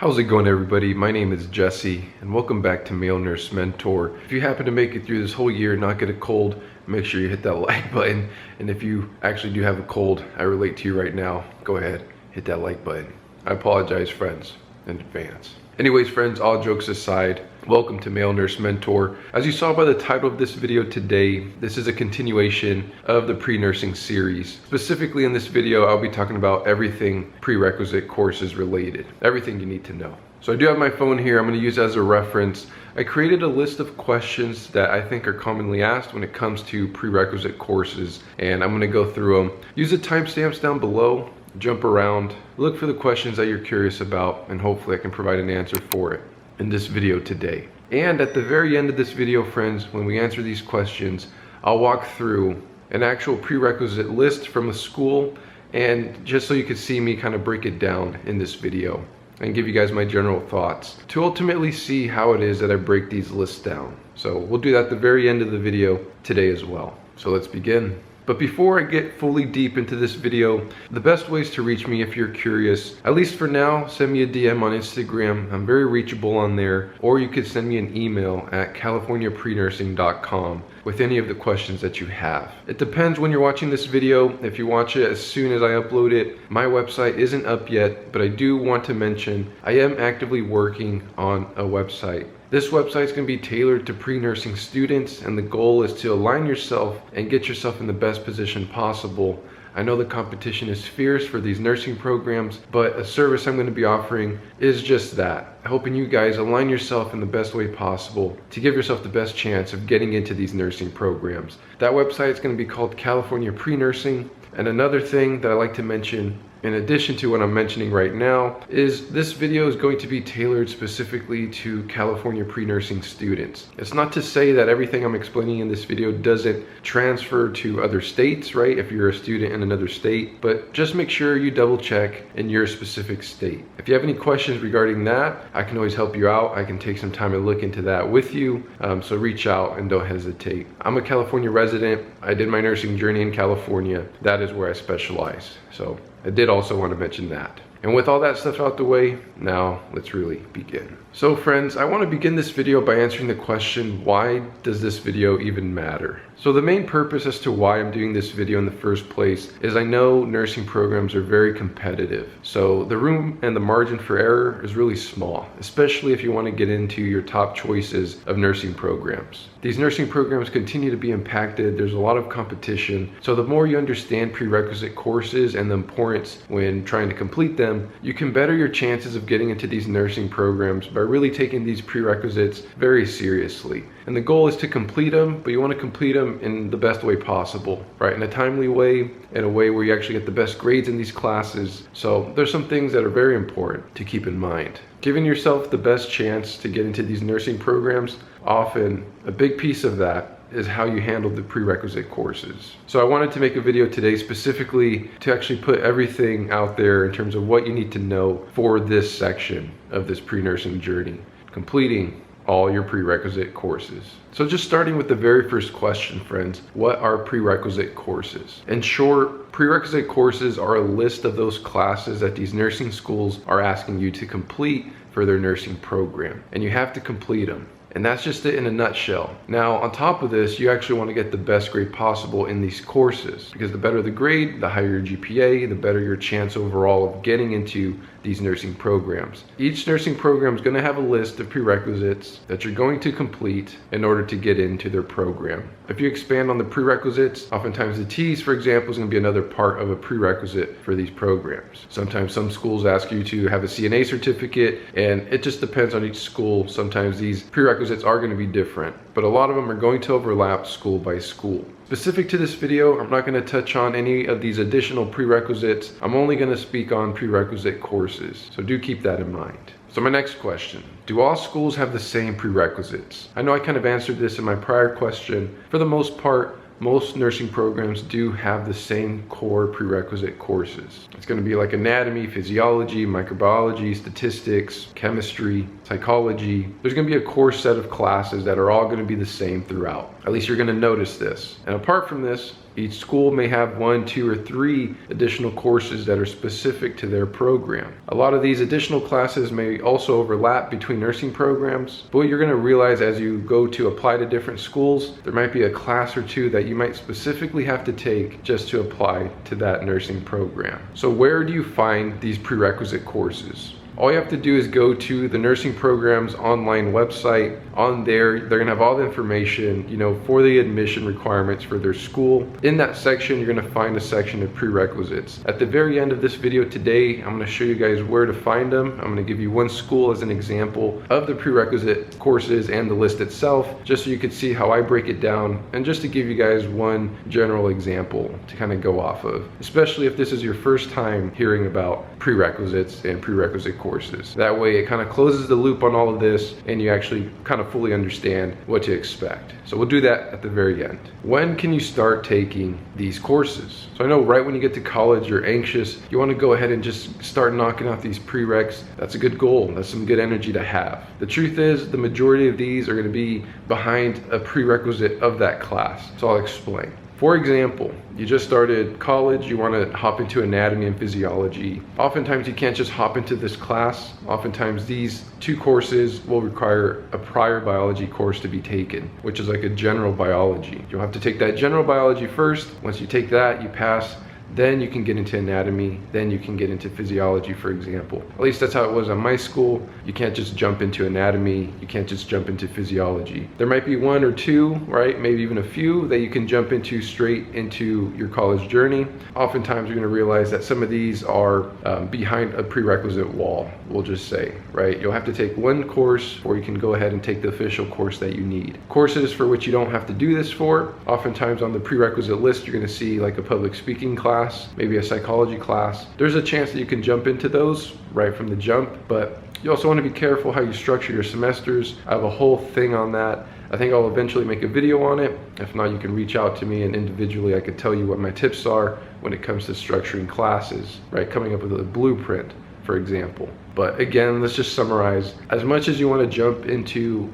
How's it going, everybody? My name is Jesse and welcome back to Male Nurse Mentor. If you happen to make it through this whole year and not get a cold, make sure you hit that like button. And if you actually do have a cold, I relate to you right now, go ahead, hit that like button. I apologize, friends, in advance. Anyways, friends, all jokes aside, welcome to Male Nurse Mentor. As you saw by the title of this video today, this is a continuation of the pre-nursing series. Specifically in this video, I'll be talking about everything prerequisite courses related, everything you need to know. So I do have my phone here, I'm going to use as a reference. I created a list of questions that I think are commonly asked when it comes to prerequisite courses, and I'm going to go through them. Use the timestamps down below. Jump around, look for the questions that you're curious about, and hopefully I can provide an answer for it in this video today. And at the very end of this video, friends, when we answer these questions, I'll walk through an actual prerequisite list from a school, and just so you can see me kind of break it down in this video and give you guys my general thoughts to ultimately see how it is that I break these lists down. So we'll do that at the very end of the video today as well. So let's begin. But before I get fully deep into this video, the best ways to reach me if you're curious, at least for now, send me a DM on Instagram. I'm very reachable on there. Or you could send me an email at californiaprenursing.com with any of the questions that you have. It depends when you're watching this video. If you watch it as soon as I upload it, my website isn't up yet, but I do want to mention I am actively working on a website. This website is going to be tailored to pre-nursing students, and the goal is to align yourself and get yourself in the best position possible. I know the competition is fierce for these nursing programs, but a service I'm going to be offering is just that, helping you guys align yourself in the best way possible to give yourself the best chance of getting into these nursing programs. That website is going to be called California Pre-Nursing. And another thing that I like to mention, in addition to what I'm mentioning right now, is this video is going to be tailored specifically to California pre-nursing students. It's not to say that everything I'm explaining in this video doesn't transfer to other states, right? If you're a student in another state, but just make sure you double check in your specific state. If you have any questions regarding that, I can always help you out. I can take some time to look into that with you. So reach out and don't hesitate. I'm a California resident. I did my nursing journey in California. That is where I specialize. So I did also want to mention that. And with all that stuff out the way, now let's really begin. So friends, I want to begin this video by answering the question, why does this video even matter? So the main purpose as to why I'm doing this video in the first place is I know nursing programs are very competitive. So the room and the margin for error is really small, especially if you want to get into your top choices of nursing programs. These nursing programs continue to be impacted. There's a lot of competition. So the more you understand prerequisite courses and the importance when trying to complete them, you can better your chances of getting into these nursing programs by really taking these prerequisites very seriously. And the goal is to complete them, but you want to complete them in the best way possible, right? In a timely way, in a way where you actually get the best grades in these classes. So there's some things that are very important to keep in mind. Giving yourself the best chance to get into these nursing programs, often a big piece of that is how you handle the prerequisite courses. So I wanted to make a video today specifically to actually put everything out there in terms of what you need to know for this section of this pre-nursing journey, completing all your prerequisite courses. So just starting with the very first question, friends, what are prerequisite courses? In short, prerequisite courses are a list of those classes that these nursing schools are asking you to complete for their nursing program, and you have to complete them. And that's just it in a nutshell. Now, on top of this, you actually want to get the best grade possible in these courses, because the better the grade, the higher your GPA, the better your chance overall of getting into these nursing programs. Each nursing program is going to have a list of prerequisites that you're going to complete in order to get into their program. If you expand on the prerequisites, oftentimes the T's, for example, is going to be another part of a prerequisite for these programs. Sometimes some schools ask you to have a CNA certificate, and it just depends on each school. Sometimes these prerequisites are going to be different, but a lot of them are going to overlap school by school. Specific to this video, I'm not going to touch on any of these additional prerequisites. I'm only going to speak on prerequisite courses, so do keep that in mind. So my next question, do all schools have the same prerequisites? I know I kind of answered this in my prior question. For the most part, most nursing programs do have the same core prerequisite courses. It's going to be like anatomy, physiology, microbiology, statistics, chemistry, psychology. There's going to be a core set of classes that are all going to be the same throughout. At least you're going to notice this. And apart from this, each school may have 1, 2, or 3 additional courses that are specific to their program. A lot of these additional classes may also overlap between nursing programs, but what you're going to realize as you go to apply to different schools, there might be a class or two that you might specifically have to take just to apply to that nursing program. So where do you find these prerequisite courses? All you have to do is go to the nursing program's online website. On there, they're gonna have all the information, for the admission requirements for their school. In that section, you're gonna find a section of prerequisites. At the very end of this video today, I'm gonna show you guys where to find them. I'm gonna give you one school as an example of the prerequisite courses and the list itself, just so you can see how I break it down, and just to give you guys one general example to kind of go off of, especially if this is your first time hearing about prerequisites and prerequisite courses. That way it kind of closes the loop on all of this and you actually kind of fully understand what to expect. So we'll do that at the very end. When can you start taking these courses? So I know right when you get to college, you're anxious. You want to go ahead and just start knocking out these prereqs. That's a good goal. That's some good energy to have. The truth is the majority of these are going to be behind a prerequisite of that class. So I'll explain. For example, you just started college, you want to hop into anatomy and physiology. Oftentimes you can't just hop into this class. Oftentimes these 2 courses will require a prior biology course to be taken, which is like a general biology. You'll have to take that general biology first. Once you take that, you pass. Then you can get into anatomy, then you can get into physiology, for example. At least that's how it was on my school. You can't just jump into anatomy, you can't just jump into physiology. There might be 1 or 2, right? Maybe even a few that you can jump into straight into your college journey. Oftentimes you're gonna realize that some of these are behind a prerequisite wall, we'll just say, right? You'll have to take 1 course or you can go ahead and take the official course that you need. Courses for which you don't have to do this for, oftentimes on the prerequisite list, you're gonna see like a public speaking class, maybe a psychology class. There's a chance that you can jump into those right from the jump, but you also want to be careful how you structure your semesters. I have a whole thing on that. I think I'll eventually make a video on it. If not, you can reach out to me and individually I could tell you what my tips are when it comes to structuring classes, right? Coming up with a blueprint, for example. But again, let's just summarize. As much as you want to jump into,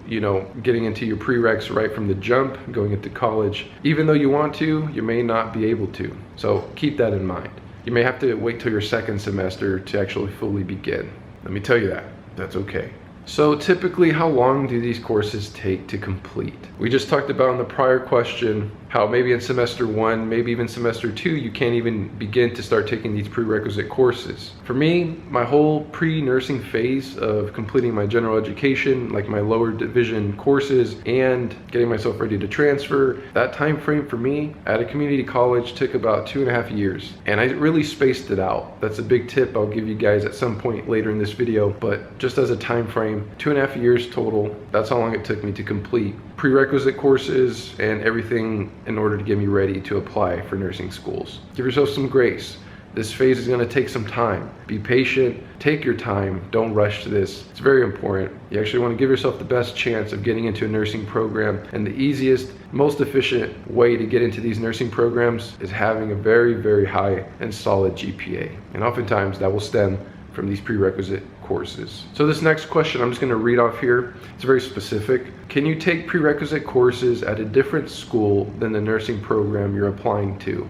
getting into your prereqs right from the jump, going into college, even though you want to, you may not be able to. So keep that in mind. You may have to wait till your 2nd semester to actually fully begin. Let me tell you that. That's okay. So typically, how long do these courses take to complete? We just talked about in the prior question how maybe in semester 1, maybe even semester 2, you can't even begin to start taking these prerequisite courses. For me, my whole pre-nursing phase of completing my general education, like my lower division courses and getting myself ready to transfer, that time frame for me at a community college took about 2.5 years. And I really spaced it out. That's a big tip I'll give you guys at some point later in this video, but just as a time frame, 2.5 years total, that's how long it took me to complete prerequisite courses and everything in order to get me ready to apply for nursing schools. Give yourself some grace. This phase is going to take some time. Be patient, take your time, don't rush to this. It's very important. You actually want to give yourself the best chance of getting into a nursing program, and the easiest, most efficient way to get into these nursing programs is having a very, very high and solid GPA. And oftentimes that will stem from these prerequisite courses. So this next question I'm just going to read off here. It's very specific. Can you take prerequisite courses at a different school than the nursing program you're applying to?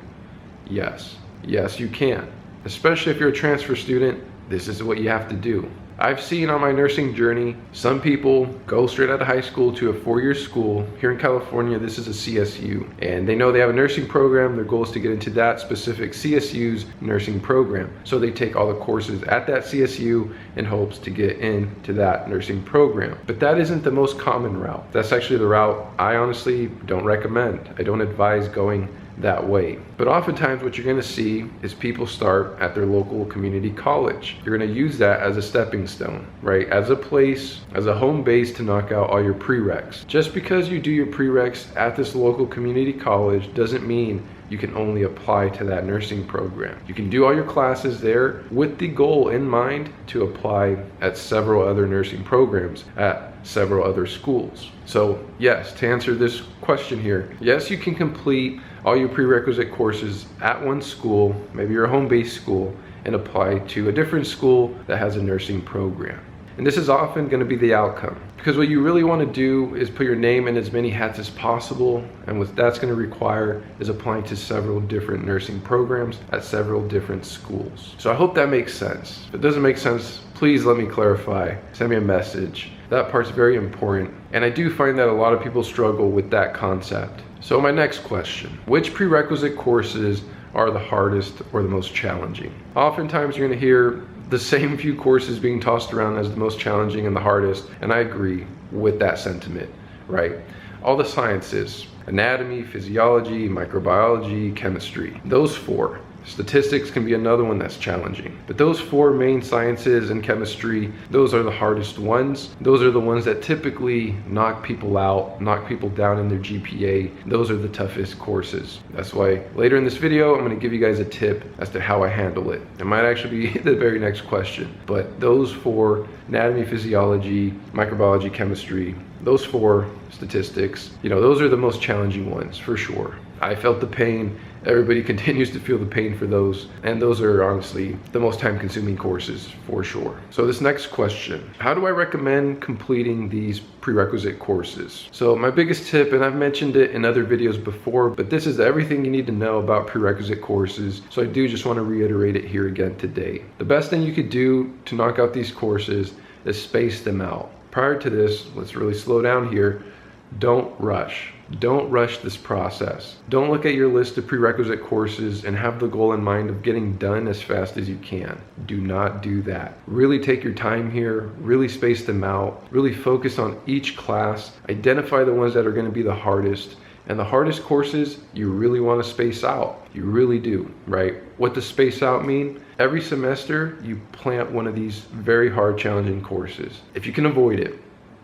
Yes. Yes, you can. Especially if you're a transfer student, this is what you have to do. I've seen on my nursing journey, some people go straight out of high school to a 4-year school. Here in California, this is a CSU, and they know they have a nursing program. Their goal is to get into that specific CSU's nursing program. So they take all the courses at that CSU in hopes to get into that nursing program. But that isn't the most common route. That's actually the route I honestly don't recommend. I don't advise going that way. But oftentimes what you're going to see is people start at their local community college. You're going to use that as a stepping stone, right? As a place, as a home base to knock out all your prereqs. Just because you do your prereqs at this local community college doesn't mean you can only apply to that nursing program. You can do all your classes there with the goal in mind to apply at several other nursing programs at several other schools. So yes, to answer this question here, yes, you can complete all your prerequisite courses at one school, maybe your home-based school, and apply to a different school that has a nursing program. And this is often going to be the outcome, because what you really want to do is put your name in as many hats as possible, and what that's going to require is applying to several different nursing programs at several different schools. So I hope that makes sense. If it doesn't make sense, please let me clarify. Send me a message. That part's very important, and I do find that a lot of people struggle with that concept. So my next question, which prerequisite courses are the hardest or the most challenging? Oftentimes you're going to hear the same few courses being tossed around as the most challenging and the hardest, and I agree with that sentiment, right? All the sciences, anatomy, physiology, microbiology, chemistry, those four. Statistics can be another one that's challenging. But those four main sciences and chemistry, those are the hardest ones. Those are the ones that typically knock people out, knock people down in their GPA. Those are the toughest courses. That's why later in this video, I'm going to give you guys a tip as to how I handle it. It might actually be the very next question. But those four, anatomy, physiology, microbiology, chemistry, those four, statistics, those are the most challenging ones for sure. I felt the pain. Everybody continues to feel the pain for those, and those are honestly the most time-consuming courses for sure. So this next question, how do I recommend completing these prerequisite courses? So my biggest tip, and I've mentioned it in other videos before, but this is everything you need to know about prerequisite courses, so I do just want to reiterate it here again today. The best thing you could do to knock out these courses is space them out. Prior to this, let's really slow down here. Don't rush. Don't rush this process. Don't look at your list of prerequisite courses and have the goal in mind of getting done as fast as you can. Do not do that. Really take your time here, really space them out, really focus on each class, identify the ones that are going to be the hardest, and the hardest courses you really want to space out. You really do, right? What does space out mean? Every semester you plant one of these very hard, challenging courses. If you can avoid it,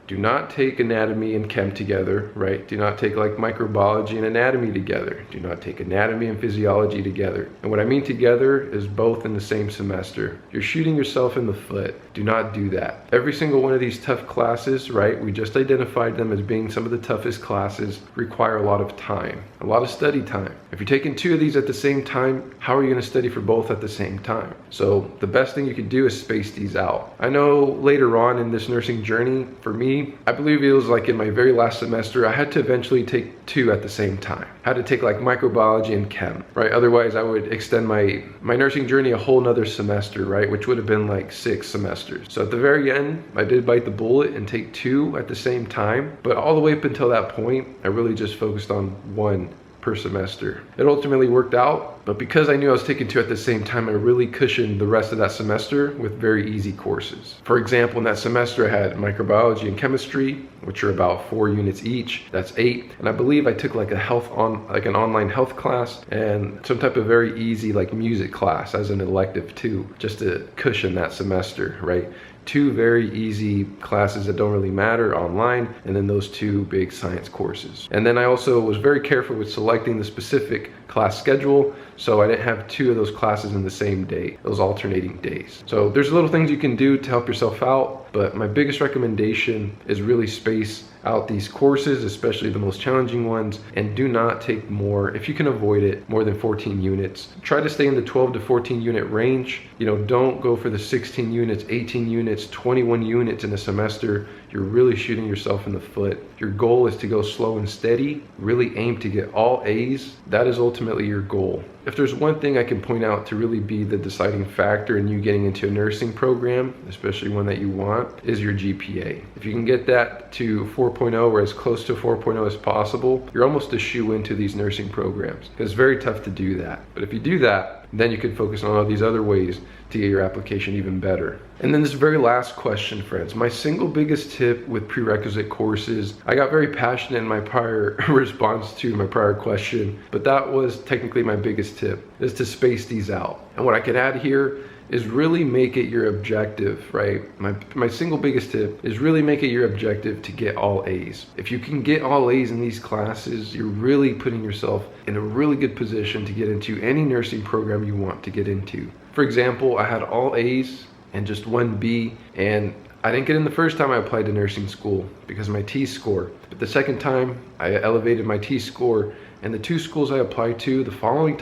do not take anatomy and chem together, right? Do not take like microbiology and anatomy together. Do not take anatomy and physiology together. And what I mean together is both in the same semester. You're shooting yourself in the foot. Do not do that. Every single one of these tough classes, right? We just identified them as being some of the toughest classes, require a lot of time, a lot of study time. If you're taking two of these at the same time, how are you going to study for both at the same time? So the best thing you could do is space these out. I know later on in this nursing journey, for me, I believe it was like in my very last semester, I had to eventually take two at the same time. I had to take like microbiology and chem, right? Otherwise I would extend my nursing journey a whole nother semester, right? Which would have been like 6 semesters. So at the very end, I did bite the bullet and take two at the same time. But all the way up until that point, I really just focused on one per semester. It ultimately worked out, but because I knew I was taking two at the same time, I really cushioned the rest of that semester with very easy courses. For example, in that semester I had microbiology and chemistry, which are about 4 units each. That's 8. And I believe I took like an online health class and some type of very easy like music class as an elective too, just to cushion that semester, right? 2 very easy classes that don't really matter online, and then those 2 big science courses. And then I also was very careful with selecting the specific class schedule, so I didn't have 2 of those classes in the same day, those alternating days. So there's little things you can do to help yourself out, but my biggest recommendation is really space out these courses, especially the most challenging ones, and do not take more, if you can avoid it, more than 14 units. Try to stay in the 12 to 14 unit range. Don't go for the 16 units, 18 units, 21 units in a semester. You're really shooting yourself in the foot. Your goal is to go slow and steady, really aim to get all A's. That is ultimately your goal. If there's one thing I can point out to really be the deciding factor in you getting into a nursing program, especially one that you want, is your GPA. If you can get that to 4.0 or as close to 4.0 as possible, you're almost a shoe into these nursing programs. It's very tough to do that. But if you do that, then you can focus on all these other ways to get your application even better. And then this very last question, friends, my single biggest tip with prerequisite courses, I got very passionate in my prior response to my prior question, but that was technically my biggest tip, is to space these out. And what I could add here is really make it your objective, right? My single biggest tip is really make it your objective to get all A's. If you can get all A's in these classes, you're really putting yourself in a really good position to get into any nursing program you want to get into. For example, I had all A's and just 1 B, and I didn't get in the first time I applied to nursing school because of my T-score. But the second time, I elevated my T-score, and the 2 schools I applied to the following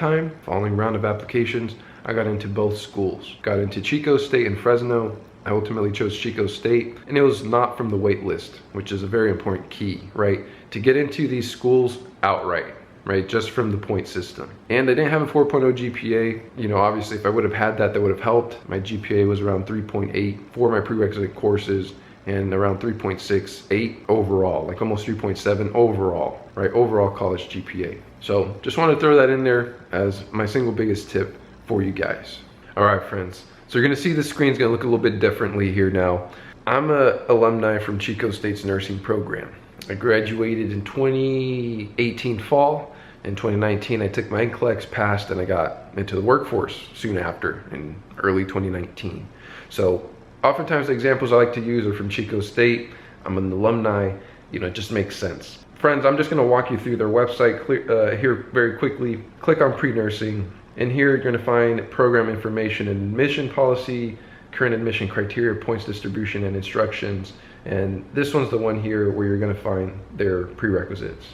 round of applications, I got into both schools. Got into Chico State and Fresno. I ultimately chose Chico State, and it was not from the wait list, which is a very important key, right? To get into these schools outright, right? Just from the point system. And I didn't have a 4.0 GPA. You know, obviously if I would have had that, that would have helped. My GPA was around 3.8 for my prerequisite courses and around 3.68 overall, like almost 3.7 overall, right? Overall college GPA. So just want to throw that in there as my single biggest tip for you guys. All right, friends. So you're gonna see the screen's gonna look a little bit differently here now. I'm an alumni from Chico State's nursing program. I graduated in 2018 fall. In 2019, I took my NCLEX, passed, and I got into the workforce soon after in early 2019. So oftentimes the examples I like to use are from Chico State. I'm an alumni, you know, it just makes sense. Friends, I'm just gonna walk you through their website here very quickly. Click on pre-nursing. And here you're going to find program information and admission policy, current admission criteria, points distribution, and instructions. And this one's the one here where you're going to find their prerequisites.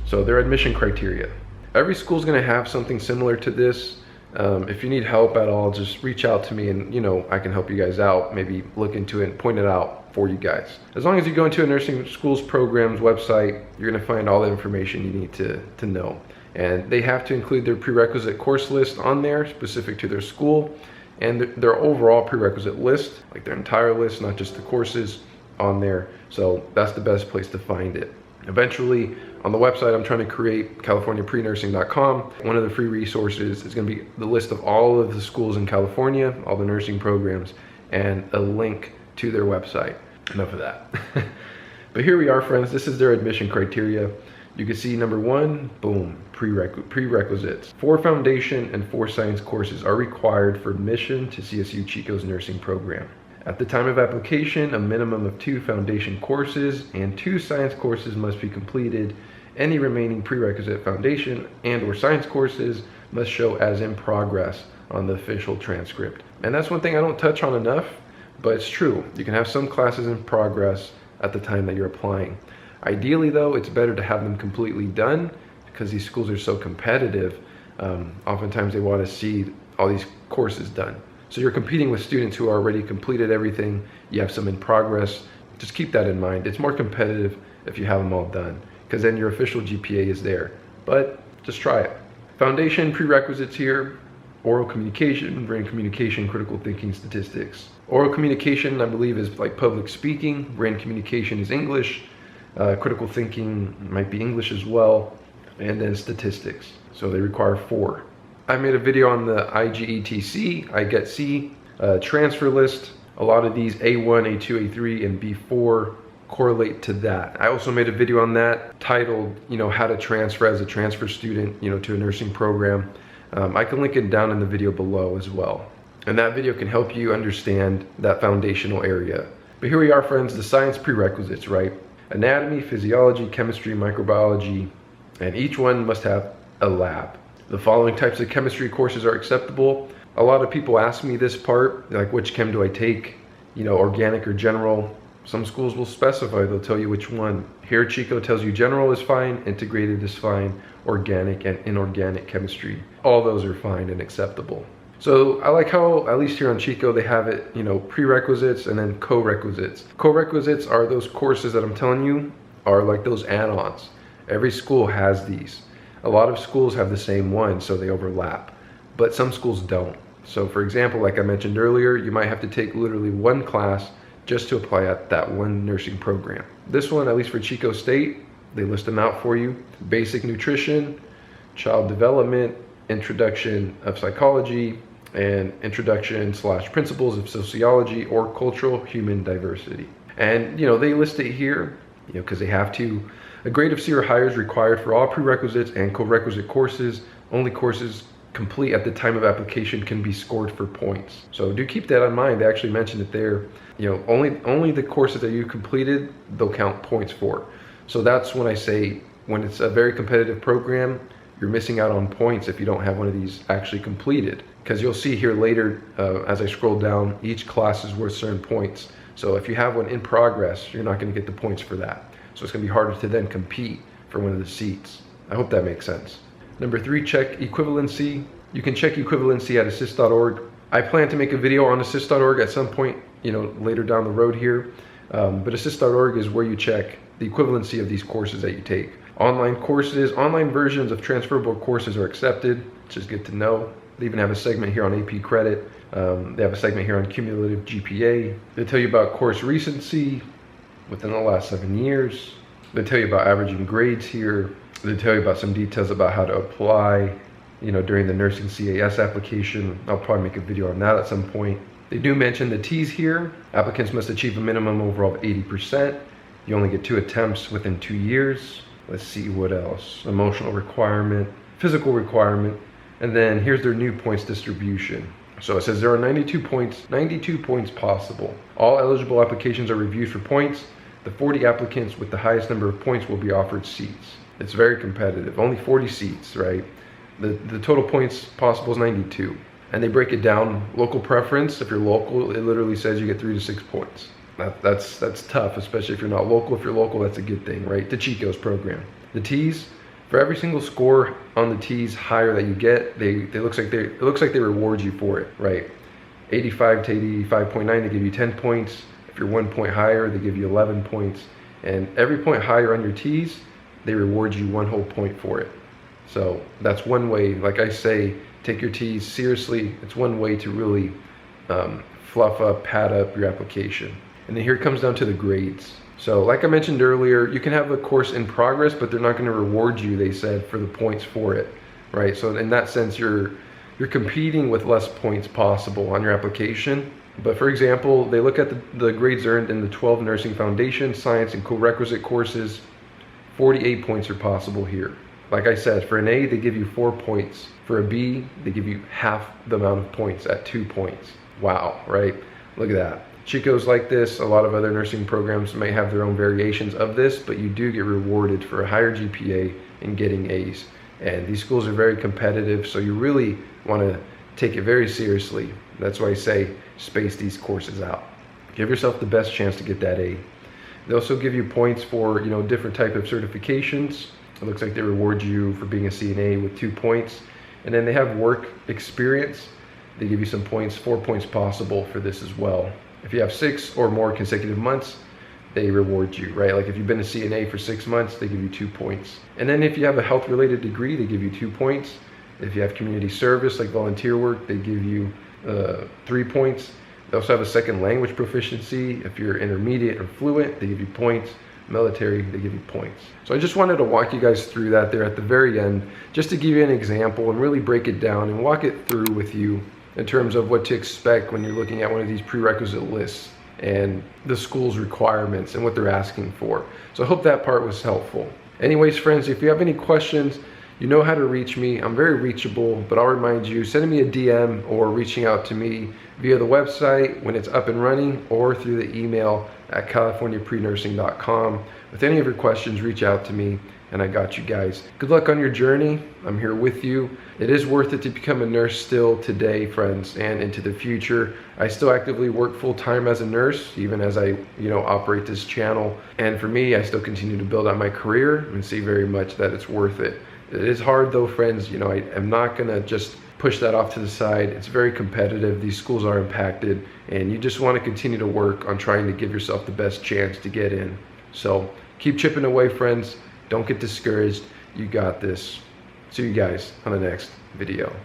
So their admission criteria. Every school's going to have something similar to this. If you need help at all, just reach out to me and, you know, I can help you guys out, maybe look into it and point it out for you guys. As long as you go into a nursing school's program's website, you're going to find all the information you need to know. And they have to include their prerequisite course list on there specific to their school, and their overall prerequisite list, like their entire list, not just the courses, on there. So that's the best place to find it. Eventually, on the website I'm trying to create, californiaprenursing.com, one of the free resources is going to be the list of all of the schools in California, all the nursing programs, and a link to their website. Enough of that. But here we are, friends. This is their admission criteria. You can see number one, boom, prerequisites. 4 foundation and 4 science courses are required for admission to CSU Chico's nursing program. At the time of application, a minimum of 2 foundation courses and 2 science courses must be completed. Any remaining prerequisite foundation and or science courses must show as in progress on the official transcript. And that's one thing I don't touch on enough, but it's true. You can have some classes in progress at the time that you're applying. Ideally though, it's better to have them completely done because these schools are so competitive. Oftentimes they want to see all these courses done. So you're competing with students who already completed everything. You have some in progress. Just keep that in mind. It's more competitive if you have them all done because then your official GPA is there. But just try it. Foundation prerequisites here: oral communication, brain communication, critical thinking, statistics. Oral communication, I believe, is like public speaking. Brain communication is English. Critical thinking might be English as well, and then statistics. So they require 4. I made a video on the IGETC, I get C, transfer list. A lot of these A1, A2, A3, and B4 correlate to that. I also made a video on that titled, you know, how to transfer as a transfer student, you know, to a nursing program. I can link it down in the video below as well. And that video can help you understand that foundational area. But here we are, friends, the science prerequisites, right? Anatomy, physiology, chemistry, microbiology, and each one must have a lab. The following types of chemistry courses are acceptable. A lot of people ask me this part, like which chem do I take? You know, organic or general? Some schools will specify, they'll tell you which one. Here Chico tells you general is fine, integrated is fine, organic and inorganic chemistry. All those are fine and acceptable. So I like how, at least here on Chico, they have it, you know, prerequisites and then co-requisites. Co-requisites are those courses that I'm telling you are like those add-ons. Every school has these. A lot of schools have the same one, so they overlap, but some schools don't. So for example, like I mentioned earlier, you might have to take literally 1 class just to apply at that one nursing program. This one, at least for Chico State, they list them out for you. Basic nutrition, child development, introduction of psychology, and introduction/principles of sociology or cultural human diversity. And you know, they list it here, you know, because they have to. A grade of C or higher is required for all prerequisites and co-requisite courses. Only courses complete at the time of application can be scored for points. So do keep that in mind. They actually mentioned it there. You know, only the courses that you completed, they'll count points for. So that's when I say, when it's a very competitive program, you're missing out on points if you don't have one of these actually completed. Because you'll see here later, as I scroll down, each class is worth certain points. So if you have one in progress, you're not going to get the points for that. So it's going to be harder to then compete for one of the seats. I hope that makes sense. Number 3, check equivalency. You can check equivalency at assist.org. I plan to make a video on assist.org at some point, later down the road here. But assist.org is where you check the equivalency of these courses that you take. Online versions of transferable courses are accepted, which is good to know. They even have a segment here on AP credit. They have a segment here on cumulative GPA. They tell you about course recency within the last 7 years. They tell you about averaging grades here. They tell you about some details about how to apply, during the nursing CAS application. I'll probably make a video on that at some point. They do mention the T's here. Applicants must achieve a minimum overall of 80%. You only get 2 attempts within 2 years. Let's see what else. Emotional requirement, physical requirement, and then here's their new points distribution. So it says there are 92 points possible. All eligible applications are reviewed for points. The 40 applicants with the highest number of points will be offered seats. It's very competitive, only 40 seats, right? The total points possible is 92. And they break it down, local preference. If you're local, it literally says you get 3 to 6 points. That's tough, especially if you're not local. If you're local, that's a good thing, right? The Chico's program. The T's, for every single score on the T's higher that you get, it looks like they reward you for it, right? 85 to 85.9, they give you 10 points. If you're 1 point higher, they give you 11 points. And every point higher on your T's, they reward you 1 whole point for it. So that's one way, like I say, take your T's seriously. It's one way to really fluff up, pad up your application. And then here it comes down to the grades. So like I mentioned earlier, you can have a course in progress, but they're not going to reward you, they said, for the points for it, right? So in that sense, you're competing with less points possible on your application. But for example, they look at the grades earned in the 12 nursing foundation, science, and prerequisite courses. 48 points are possible here. Like I said, for an A, they give you 4 points. For a B, they give you half the amount of points at 2 points. Wow, right? Look at that. Chico's like this. A lot of other nursing programs may have their own variations of this, but you do get rewarded for a higher GPA in getting A's. And these schools are very competitive, so you really want to take it very seriously. That's why I say space these courses out. Give yourself the best chance to get that A. They also give you points for, different type of certifications. It looks like they reward you for being a CNA with 2 points. And then they have work experience. They give you some points, 4 points possible for this as well. If you have 6 or more consecutive months, they reward you, right? Like if you've been a CNA for 6 months, they give you 2 points. And then if you have a health-related degree, they give you 2 points. If you have community service, like volunteer work, they give you 3 points. They also have a second language proficiency. If you're intermediate or fluent, they give you points. Military, they give you points. So I just wanted to walk you guys through that there at the very end, just to give you an example and really break it down and walk it through with you in terms of what to expect when you're looking at one of these prerequisite lists and the school's requirements and what they're asking for. So I hope that part was helpful. Anyways, friends, if you have any questions, you know how to reach me. I'm very reachable, but I'll remind you, sending me a DM or reaching out to me via the website when it's up and running or through the email at californiaprenursing.com. With any of your questions, reach out to me and I got you guys. Good luck on your journey. I'm here with you. It is worth it to become a nurse still today, friends, and into the future. I still actively work full-time as a nurse, even as I, operate this channel. And for me, I still continue to build on my career and see very much that it's worth it. It is hard though, friends. I am not gonna just push that off to the side. It's very competitive. These schools are impacted and you just want to continue to work on trying to give yourself the best chance to get in. So keep chipping away, friends. Don't get discouraged. You got this. See you guys on the next video.